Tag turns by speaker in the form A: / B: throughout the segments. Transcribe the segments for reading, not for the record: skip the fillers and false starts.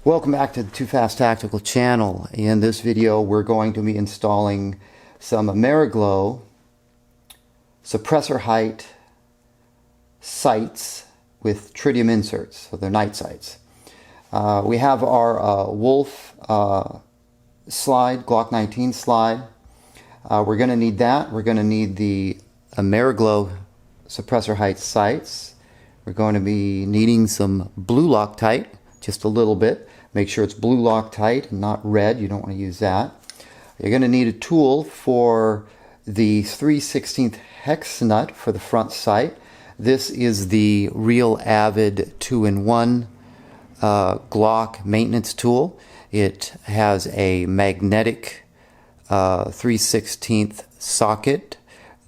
A: Welcome back to the Too Fast Tactical channel. In this video we're going to be installing some Ameriglo suppressor height sights with tritium inserts, so they're night sights. We have our Wuelf slide, Glock 19 slide. We're going to need that. We're going to need the Ameriglo suppressor height sights. We're going to be needing some blue Loctite, just a little bit. Make sure it's blue Loctite and not red. You don't want to use that. You're going to need a tool for the 3/16 hex nut for the front sight. This is the real Avid 2-in-1 Glock maintenance tool. It has a magnetic 3/16 socket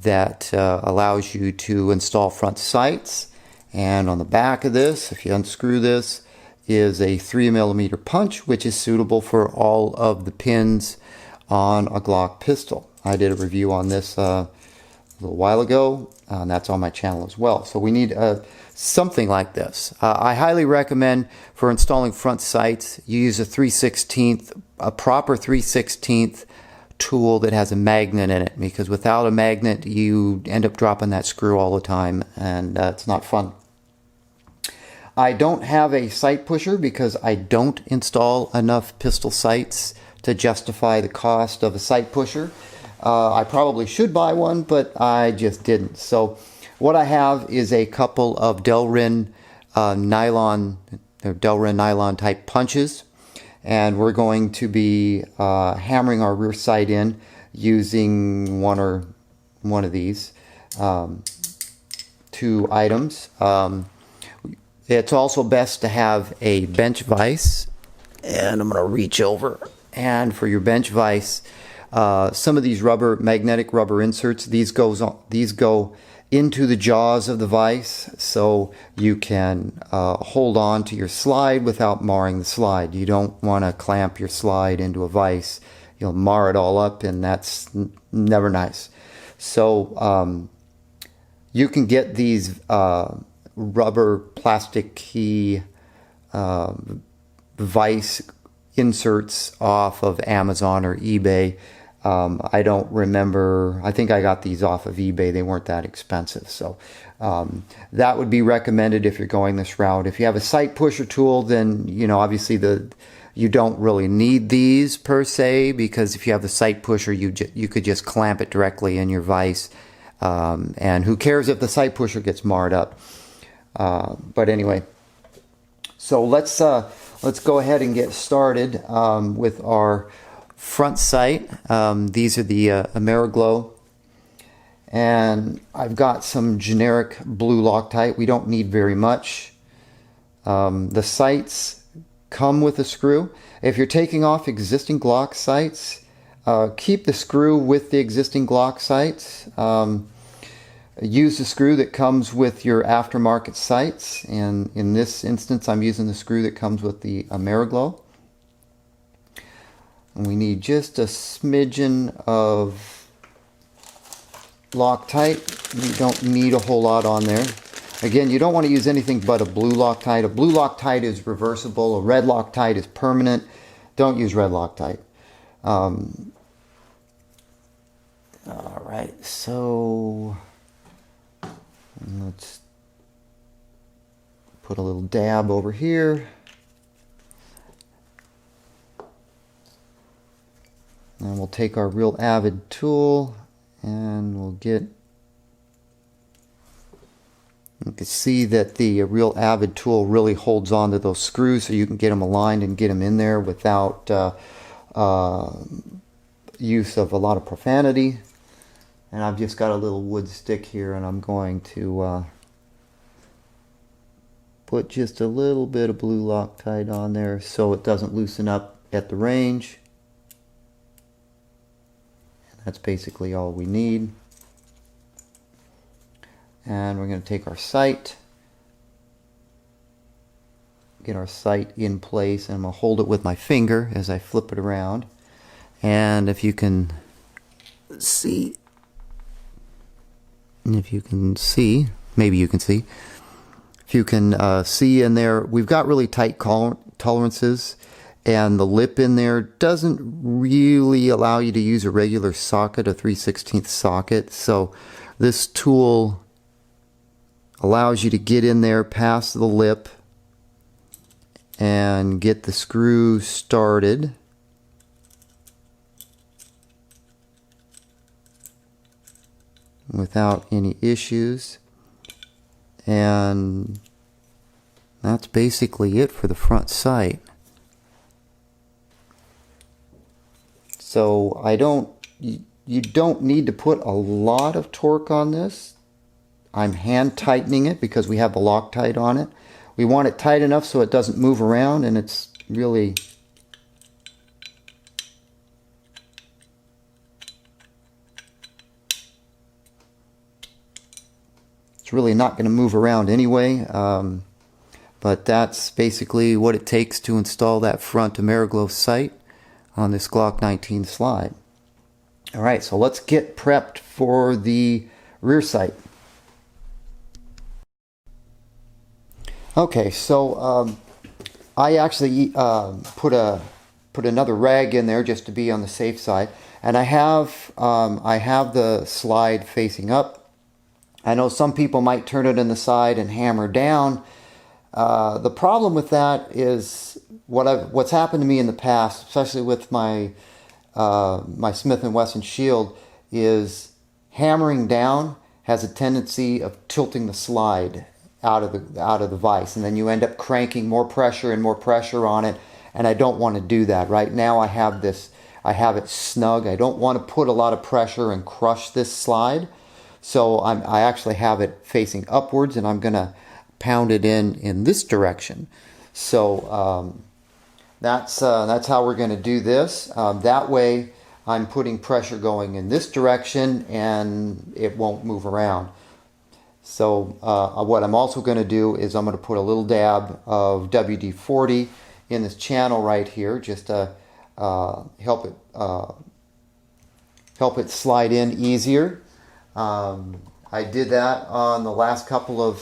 A: that allows you to install front sights. And on the back of this, if you unscrew this, is a 3mm punch, which is suitable for all of the pins on a Glock pistol. I did a review on this a little while ago, and that's on my channel as well. So we need something like this. I highly recommend for installing front sights, you use a proper 3/16 tool that has a magnet in it, because without a magnet you end up dropping that screw all the time, and it's not fun. I don't have a sight pusher because I don't install enough pistol sights to justify the cost of a sight pusher. I probably should buy one, but I just didn't. So what I have is a couple of Delrin nylon type punches, and we're going to be hammering our rear sight in using one of these two items. It's also best to have a bench vise, and I'm going to reach over. And for your bench vise, some of these magnetic rubber inserts, these go into the jaws of the vise, so you can hold on to your slide without marring the slide. You don't want to clamp your slide into a vise. You'll mar it all up, and that's never nice. So you can get these rubber plasticky vise inserts off of Amazon or eBay. I don't remember. I think I got these off of eBay. They weren't that expensive. So that would be recommended if you're going this route. If you have a sight pusher tool, then obviously you don't really need these per se, because if you have the sight pusher, you could just clamp it directly in your vise, and who cares if the sight pusher gets marred up. But anyway, so let's go ahead and get started with our front sight. These are the Ameriglo, and I've got some generic blue Loctite. We don't need very much. The sights come with a screw. If you're taking off existing Glock sights, keep the screw with the existing Glock sights. Use the screw that comes with your aftermarket sights, and in this instance I'm using the screw that comes with the Ameriglo. And we need just a smidgen of Loctite. You don't need a whole lot on there. Again, you don't want to use anything but a blue Loctite. A blue Loctite is reversible. A red Loctite is permanent. Don't use red Loctite. Alright, so let's put a little dab over here. And we'll take our real Avid tool and we'll get, you can see that the real Avid tool really holds on to those screws, so you can get them aligned and get them in there without use of a lot of profanity. And I've just got a little wood stick here, and I'm going to put just a little bit of blue Loctite on there so it doesn't loosen up at the range. And that's basically all we need. And we're going to take our sight, get our sight in place, and I'm going to hold it with my finger as I flip it around. And if you can see, maybe you can see, if you can see in there, we've got really tight tolerances, and the lip in there doesn't really allow you to use a regular socket, a 3/16 socket. So this tool allows you to get in there past the lip and get the screw started. Without any issues. And that's basically it for the front sight. So you don't need to put a lot of torque on this. I'm hand tightening it because we have the Loctite on it. We want it tight enough so it doesn't move around, and it's really not going to move around anyway, but that's basically what it takes to install that front Ameriglo sight on this Glock 19 slide. Alright, so let's get prepped for the rear sight. Okay, so I actually put another rag in there just to be on the safe side, and I have the slide facing up. I know some people might turn it in the side and hammer down. The problem with that is what's happened to me in the past, especially with my my Smith & Wesson Shield, is hammering down has a tendency of tilting the slide out of the vise, and then you end up cranking more pressure and more pressure on it, and I don't want to do that. Right now I have it snug. I don't want to put a lot of pressure and crush this slide. So I actually have it facing upwards, and I'm going to pound it in this direction. So that's how we're going to do this. That way I'm putting pressure going in this direction, and it won't move around. So what I'm also going to do is I'm going to put a little dab of WD-40 in this channel right here, just to help it slide in easier. I did that on the last couple of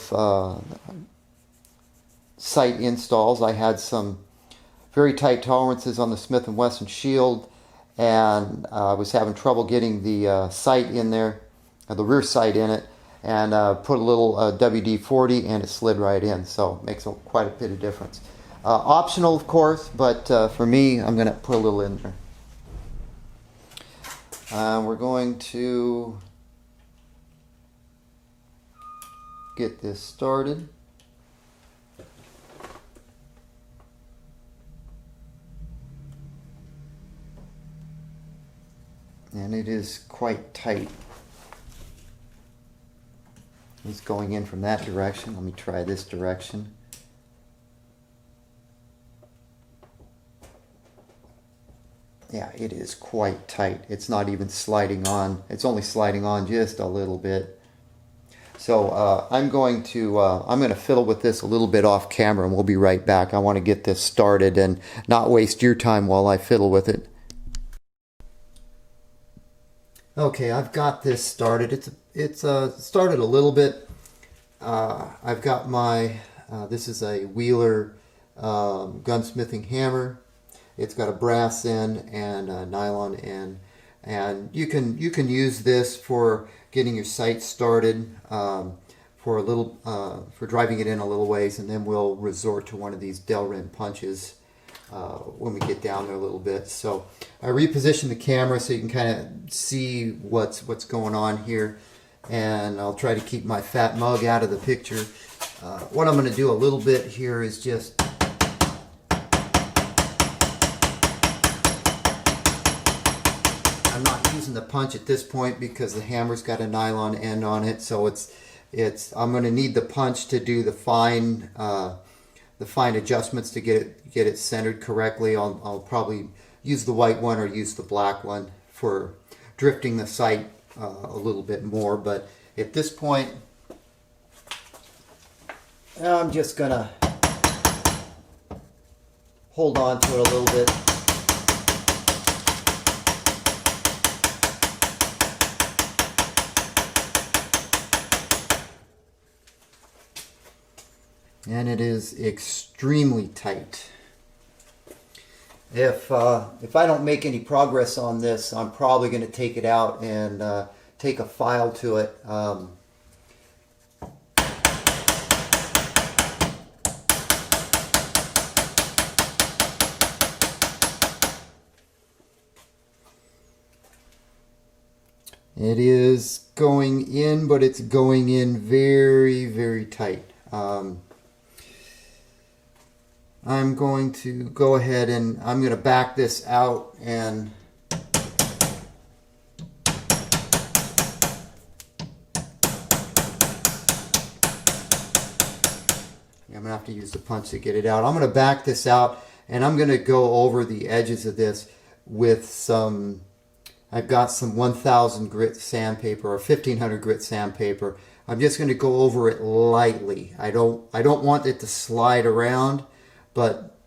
A: sight installs. I had some very tight tolerances on the Smith & Wesson Shield, and I was having trouble getting the sight in there, the rear sight in it, and put a little WD-40 and it slid right in. So it makes quite a bit of difference. Optional, of course, but for me, I'm going to put a little in there. We're going to get this started. And it is quite tight. It's going in from that direction. Let me try this direction. Yeah, it is quite tight. It's not even sliding on. It's only sliding on just a little bit. So I'm going to fiddle with this a little bit off camera, and we'll be right back. I want to get this started and not waste your time while I fiddle with it. Okay, I've got this started. It's started a little bit. I've got my this is a Wheeler gunsmithing hammer. It's got a brass end and a nylon end, and you can use this for getting your sight started, for a little for driving it in a little ways, and then we'll resort to one of these Delrin punches when we get down there a little bit. So I reposition the camera so you can kind of see what's going on here, and I'll try to keep my fat mug out of the picture. What I'm going to do a little bit here is just I'm not using the punch at this point because the hammer's got a nylon end on it, so I'm going to need the punch to do the fine adjustments to get it centered correctly. I'll probably use the white one or use the black one for drifting the sight a little bit more, but at this point I'm just gonna hold on to it a little bit. And it is extremely tight. If I don't make any progress on this, I'm probably going to take it out and take a file to it. It is going in, but it's going in very, very tight. I'm going to go ahead and I'm going to back this out and I'm going to have to use the punch to get it out. I'm going to back this out and I'm going to go over the edges of this with some, I've got some 1000 grit sandpaper or 1500 grit sandpaper. I'm just going to go over it lightly. I don't want it to slide around, but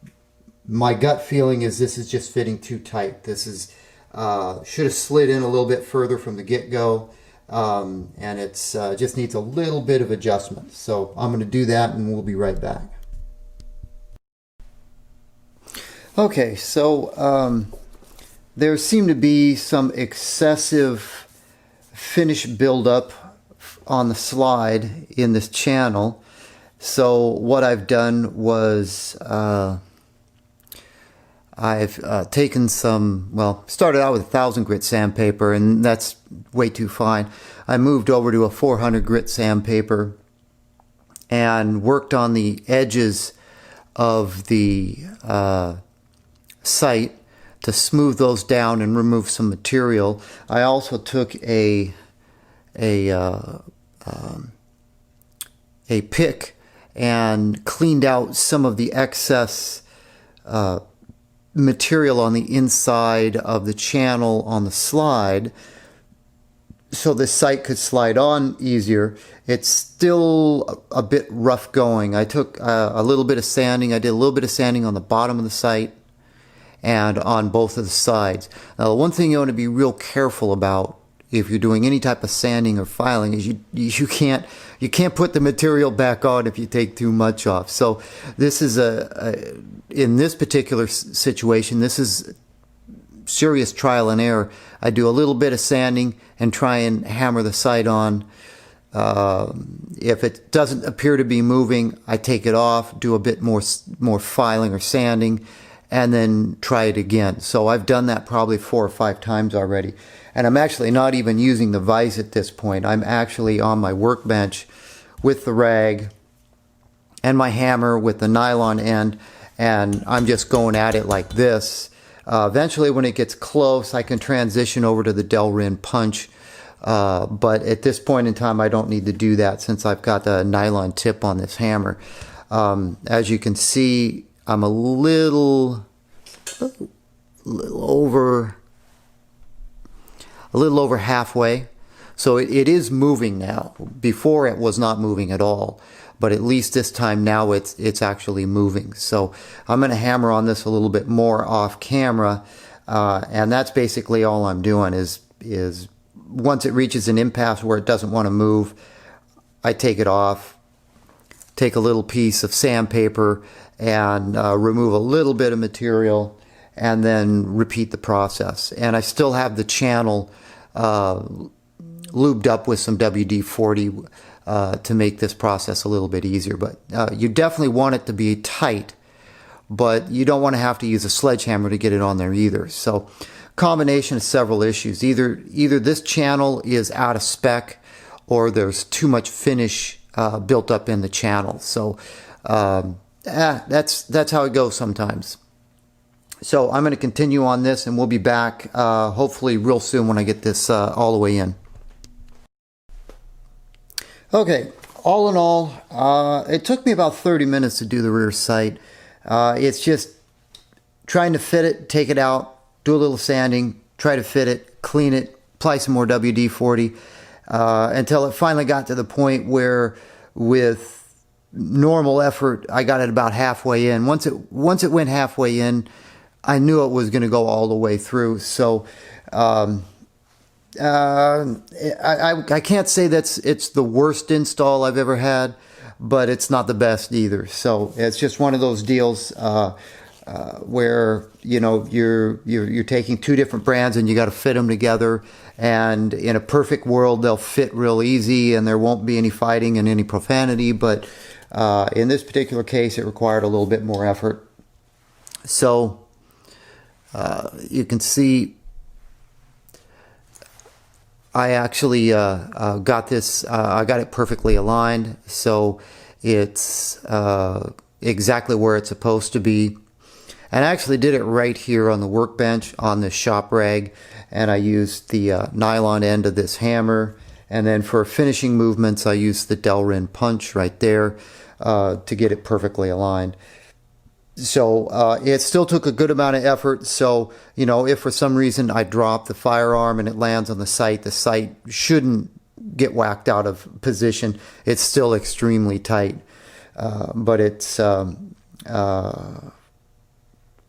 A: my gut feeling is this is just fitting too tight. This is should have slid in a little bit further from the get-go, and it's just needs a little bit of adjustment. So I'm going to do that and we'll be right back. Okay, so there seemed to be some excessive finish buildup on the slide in this channel. So what I've done was I've taken some, well, started out with 1000 grit sandpaper, and that's way too fine. I moved over to a 400 grit sandpaper and worked on the edges of the sight to smooth those down and remove some material. I also took a pick and cleaned out some of the excess material on the inside of the channel on the slide so the sight could slide on easier. It's still a bit rough going. I took a little bit of sanding. I did a little bit of sanding on the bottom of the sight and on both of the sides. Now, one thing you want to be real careful about if you're doing any type of sanding or filing is you can't put the material back on if you take too much off. So this is in this particular situation, this is serious trial and error. I do a little bit of sanding and try and hammer the sight on. If it doesn't appear to be moving, I take it off, do a bit more filing or sanding, and then try it again. So I've done that probably 4 or 5 times already. And I'm actually not even using the vise at this point. I'm actually on my workbench with the rag and my hammer with the nylon end, and I'm just going at it like this. Eventually, when it gets close, I can transition over to the Delrin punch. But at this point in time, I don't need to do that since I've got the nylon tip on this hammer. As you can see, I'm a little over halfway. So it is moving now. Before it was not moving at all, but at least this time now it's actually moving. So I'm going to hammer on this a little bit more off camera, and that's basically all I'm doing is once it reaches an impasse where it doesn't want to move, I take it off, take a little piece of sandpaper and remove a little bit of material, and then repeat the process. And I still have the channel lubed up with some WD-40 to make this process a little bit easier. But you definitely want it to be tight, but you don't want to have to use a sledgehammer to get it on there either. So combination of several issues. Either this channel is out of spec or there's too much finish built up in the channel. So that's how it goes sometimes. So I'm going to continue on this, and we'll be back hopefully real soon when I get this all the way in. Okay, all in all, it took me about 30 minutes to do the rear sight. It's just trying to fit it, take it out, do a little sanding, try to fit it, clean it, apply some more WD-40 until it finally got to the point where with normal effort I got it about halfway in. Once it went halfway in, I knew it was going to go all the way through. So I can't say it's the worst install I've ever had, but it's not the best either. So it's just one of those deals. where you're taking two different brands and you got to fit them together, and in a perfect world they'll fit real easy and there won't be any fighting and any profanity, but in this particular case it required a little bit more effort. So you can see I actually got this, I got it perfectly aligned, so it's exactly where it's supposed to be. And I actually did it right here on the workbench on the shop rag, and I used the nylon end of this hammer, and then for finishing movements I used the Delrin punch right there to get it perfectly aligned. So it still took a good amount of effort. So, if for some reason I drop the firearm and it lands on the sight shouldn't get whacked out of position. It's still extremely tight, but it's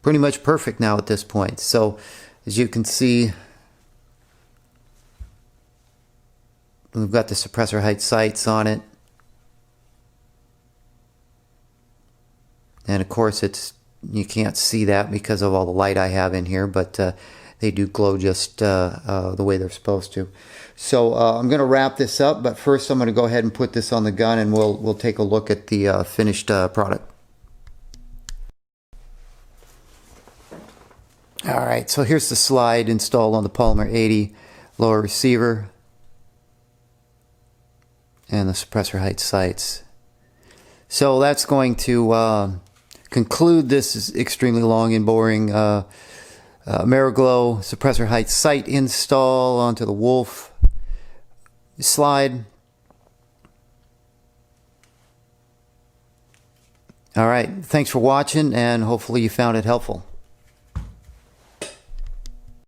A: pretty much perfect now at this point. So as you can see, we've got the suppressor height sights on it, and of course you can't see that because of all the light I have in here, but they do glow just the way they're supposed to. So I'm going to wrap this up, but first I'm going to go ahead and put this on the gun, and we'll take a look at the finished product. Alright, so here's the slide installed on the Polymer 80 lower receiver and the suppressor height sights. So that's going to conclude this extremely long and boring Ameriglo suppressor height sight install onto the Wuelf slide. Alright, thanks for watching, and hopefully you found it helpful.